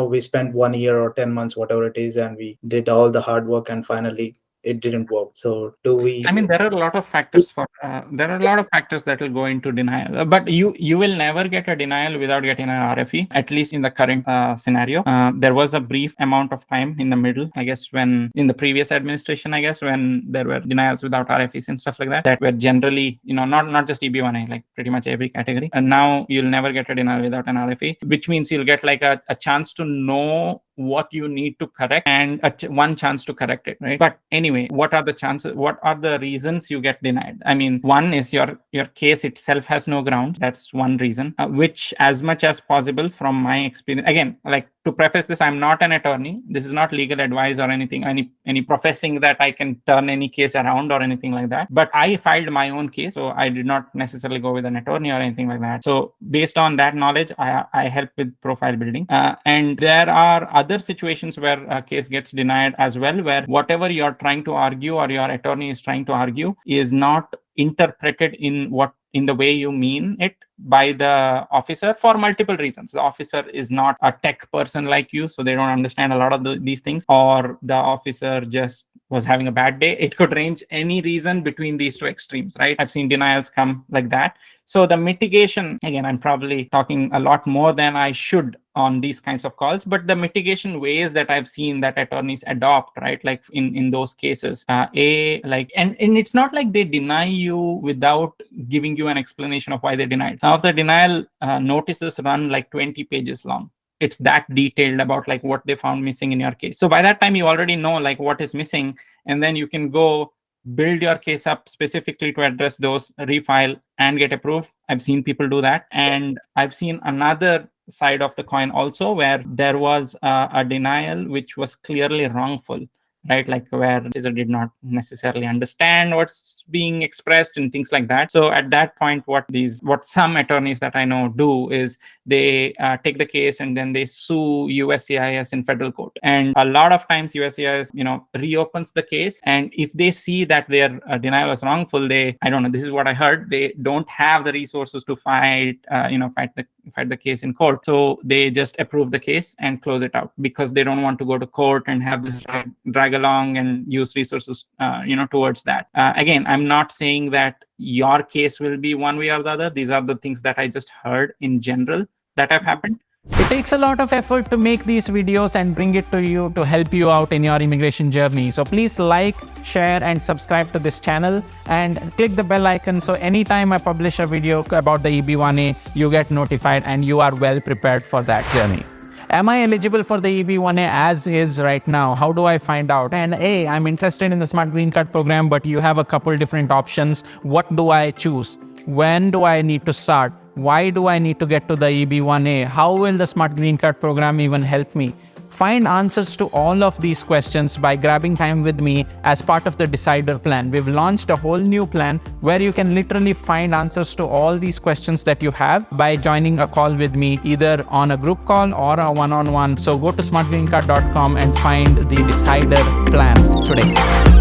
we spent 1 year or 10 months, whatever it is, and we did all the hard work, and finally it didn't work. So do we? I mean, there are a lot of factors that will go into denial, but you will never get a denial without getting an RFE, at least in the current scenario. There was a brief amount of time in the middle, I guess, when in the previous administration, I guess, when there were denials without RFEs and stuff like that were generally, not just EB1A, like pretty much every category. And now you'll never get a denial without an RFE, which means you'll get like a chance to know what you need to correct and one chance to correct it, right? But anyway, what are the chances? What are the reasons you get denied? I mean, one is your case itself has no grounds. That's one reason, which as much as possible from my experience, again, like to preface this, I'm not an attorney. This is not legal advice or anything, any professing that I can turn any case around or anything like that. But I filed my own case, so I did not necessarily go with an attorney or anything like that. So based on that knowledge, I help with profile building. And there are other situations where a case gets denied as well, where whatever you're trying to argue or your attorney is trying to argue is not interpreted in the way you mean it by the officer for multiple reasons. The officer is not a tech person like you, so they don't understand a lot of these things, or the officer just was having a bad day. It could range any reason between these two extremes, right? I've seen denials come like that. So the mitigation, again, I'm probably talking a lot more than I should on these kinds of calls, but the mitigation ways that I've seen that attorneys adopt, right? Like in those cases, and it's not like they deny you without giving you an explanation of why they denied. Some of the denial notices run like 20 pages long. It's that detailed about like what they found missing in your case. So by that time, you already know like what is missing, and then you can go build your case up specifically to address those, refile and get approved. I've seen people do that. And I've seen another side of the coin also, where there was a denial which was clearly wrongful, right? Like where the user did not necessarily understand what's being expressed and things like that. So at that point, what some attorneys that I know do is they take the case and then they sue USCIS in federal court. And a lot of times USCIS, reopens the case. And if they see that their denial was wrongful, I don't know, this is what I heard, they don't have the resources to fight the case in court. So they just approve the case and close it out because they don't want to go to court and have this drag along and use resources, towards that. Again, I'm not saying that your case will be one way or the other. These are the things that I just heard in general that have happened. It takes a lot of effort to make these videos and bring it to you to help you out in your immigration journey. So please like, share, and subscribe to this channel and click the bell icon so anytime I publish a video about the EB1A, you get notified and you are well prepared for that journey. Am I eligible for the EB1A as is right now? How do I find out? And hey, I'm interested in the Smart Green Card program, but you have a couple different options. What do I choose? When do I need to start? Why do I need to get to the EB1A? How will the Smart Green Card program even help me? Find answers to all of these questions by grabbing time with me as part of the Decider plan. We've launched a whole new plan where you can literally find answers to all these questions that you have by joining a call with me, either on a group call or a one-on-one. So go to smartgreencard.com and find the Decider plan today.